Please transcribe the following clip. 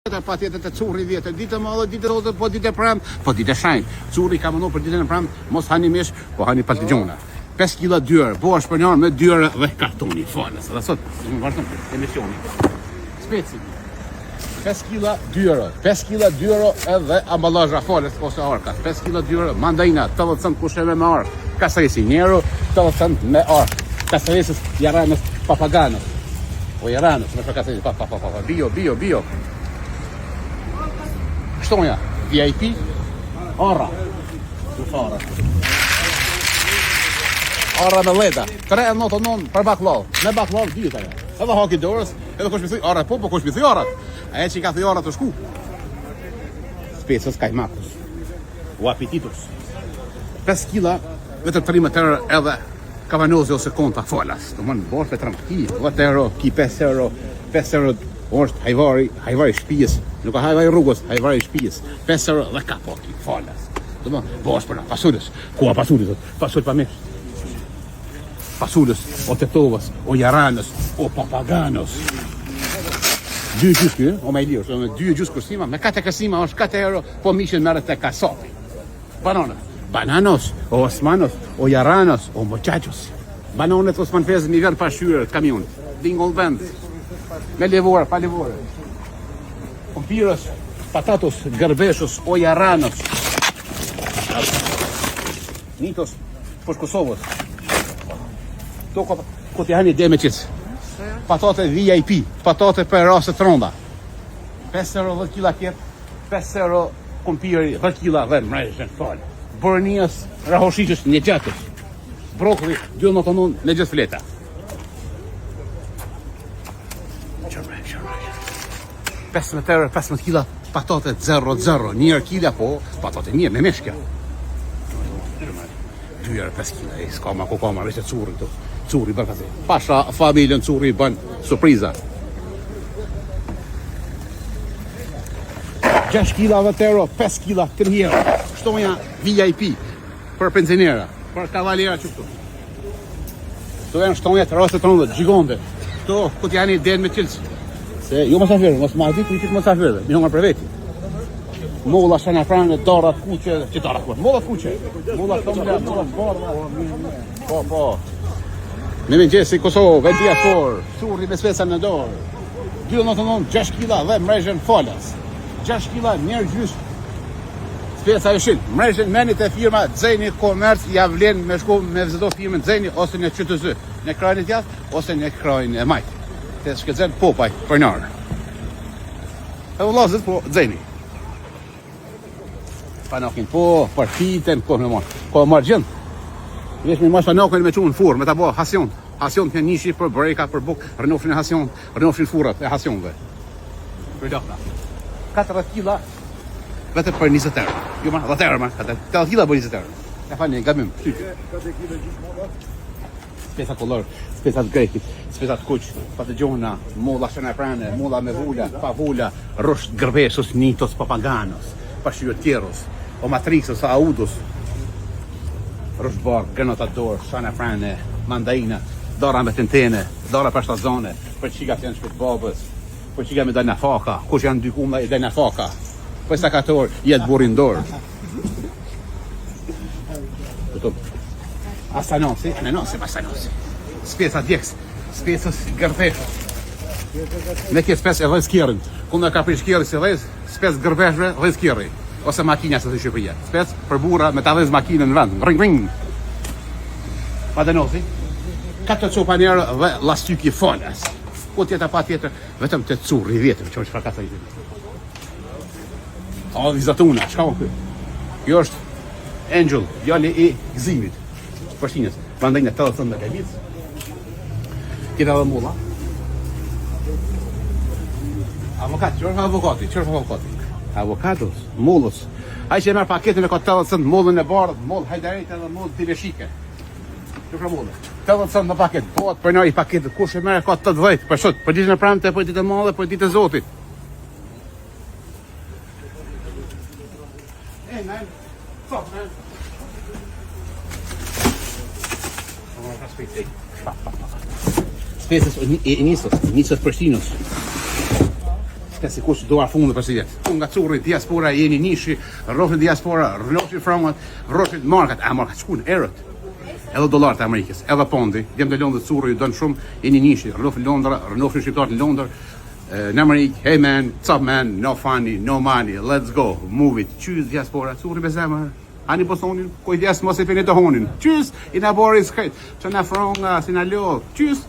Pa tjetër të curri vjetër, ditë madhe, ditë rrotë, po ditë pram, po ditë shenjtë. Curri ka mënuar për ditën e pram, mos hani mish, po hani paltigjona. 5 kg dyr, po është për me dyre dhe kartoni, falas. Dhe sot, më vazhdon emisioni. Speci. 5 kg dyre, 5 kg dyre edhe amballazha falas ose arka. 5 kg dyre, mandarina, 80 cent kusheve me ark. Kasresi njero, 80 cent me ark. Kasresis jaranës papaganës. O jaranës, me kasresi bio. Shtonja, VIP, orra, ufara. Orra me leda, 3,99 për baklav, me baklav dyta ja. Edhe haki dorës, edhe kush mi thuj orra, po kush mi thuj orrat. Aje që i ka thuj orra të shku. Specës kajmakus, u apetitus. 5 kg, vetëm 13 euro edhe kavanozi ose konta falas. Të mënë bosh për 13 ki, 10 euro, ki 5 euro, 5 euro është hajvari shpijës. Nuk ka hajvari rrugës, hajvari shpijës. 5 euro dhe ka poki, falas. Të mënë bosh për na, pasulës. Kua pasulës, pasul pa mesh. Pasulës, o tetovës, o jaranës, o papaganos. 2 gjusky, o me i lirë, 2 gjusky kërsima, me 4 kërsima është 4 euro, po mishin merret te kasapi. Bananos, o osmanos, o jaranos, o muchachos. Bananet Osman Fez mi vjen pa shyrë të kamionit. Dingoll vend. Me levore, pa levore. Kompirës, patatos, gërbeshos, o jaranos. Nitos, posh Kosovës. To ko të hani demeqis. Patate VIP, patate për rase të ronda. 5 euro 10 kila kjetë, 5 euro kompiri 10 kila dhe mrejshën falë. Borënijës, rahoshishës, një gjatës. Brokli, 2,99 në gjithë fleta. 15 euro, 15 kila patate 0,0. Njërë kila, po patate mirë, me meshkja. 2 euro 5 kila, s'ka ma kokama, veç e curri këtu. Curri bërë këti. Pasha familjen curri bën surpriza. 6 kila 10 euro, 5 kila 3 euro. Shtonja VIP për pensionera, për kavalera që këtu. Këtu janë shtonja të rastet rëndët, gjigonde. Këtu, këtë janë i den me qilës. Se, jo mosafirë, mos ma ditë, i mosafirë, mi hongër për veti. Molla shana pranë, darat kuqe, që darat kuqe, mollat kuqe. Mollat tomla, mollat barba. Po. Me mëngjesi Kosovë, vendia for, surri me speca në dorë. 2,99, 6 kila dhe mrejshën falas. 6 kila njerë gjysh. Speca e shil. Mrejshën menit e firma Xeni Komerc ja vlen me shku me vizito firmën Xeni ose në QTZ, në krajin e tjath ose në krajin e majt. Të shkëtëzën popaj për nërë. E vëllazët po Xeni. Panokin po, për fitën, ko me marë. Ko me marë gjëndë. Vesh me marë panokin me qunë furë, me ta bo hasion. Hasion të nishi për brejka, për buk, rënofshin e hasion, rënofshin furat e hasionve. Për dokta. 40 kila, vete për 20 euro. Jo ma, 10 euro ma, 40 kila për 20 euro. E fani, gabim, syqë. 40 kila gjithë moda? Spesa kolor, spesat grekit, spesat kuq, patëgjona, molla shëna prane, molla me vula, pa vula, rosht gërvesos, nitos, papaganos, pashyotjeros, o matrixos, audos, rosht bar, granatador, shëna prane, mandaina, dora me tentene, dora për shtazone, për qika të janë shpet babës, për qika me dajna faka, kush janë dy kuma i dajna faka, për stakator, jetë burin dorë. Asanosi, asanosi. Speca djeks, specës gërveshës. Ne ke specë e dhe skjerin. Kuna ka prish skjeri si dhe, specë gërveshve dhe skjeri. Ose makinja së të Shqipëria. Specë për bura me ta dhe makinën në vend. Ring. Padenosi. 4 copanjerë dhe lastyki falas. Ku tjeta pa tjetër, vetëm të curri vjetëm, që është fa kata i të. O, vizatuna, shka o kërë. Kjo është Angel, djali i gzimit. Përshtinës, mandajnë të të me gajmitës. Kjeta dhe mulla. Avokati, qërë avokati? Avokatos, mullës. A që e merë paketin me ka 80 mullën e bardh, mullë hajdarit edhe mullë tileshike. Qërë mullë? 80 në paket, bëhet për nëri paketit, kush e merë ka 80, për shot, për ditën e pramte, për ditën e madhe, për ditën e zotit. Hey man, fuck man. Spesës e nisës Prishtinës. Ka sikur që doar fundë president. Unë nga curri diaspora jeni nishi, rrofit diaspora, rrofit frangat, rrofit markat, markat shkun erët. Edhe dollarët e Amerikës, edhe pondi, djem të Londrës curri ju dënë shumë, jeni nishi, rrofit Londra, rrofit shqiptarët në Londër, në Amerikë, hey man, what's up man, no funny, no money, let's go, move it, qyz diaspora, curri me zemër. Ani posonin, kujdes mos e fini të honin. Qyz, i na bori skajt, që na fronga, si na lodh, qyz.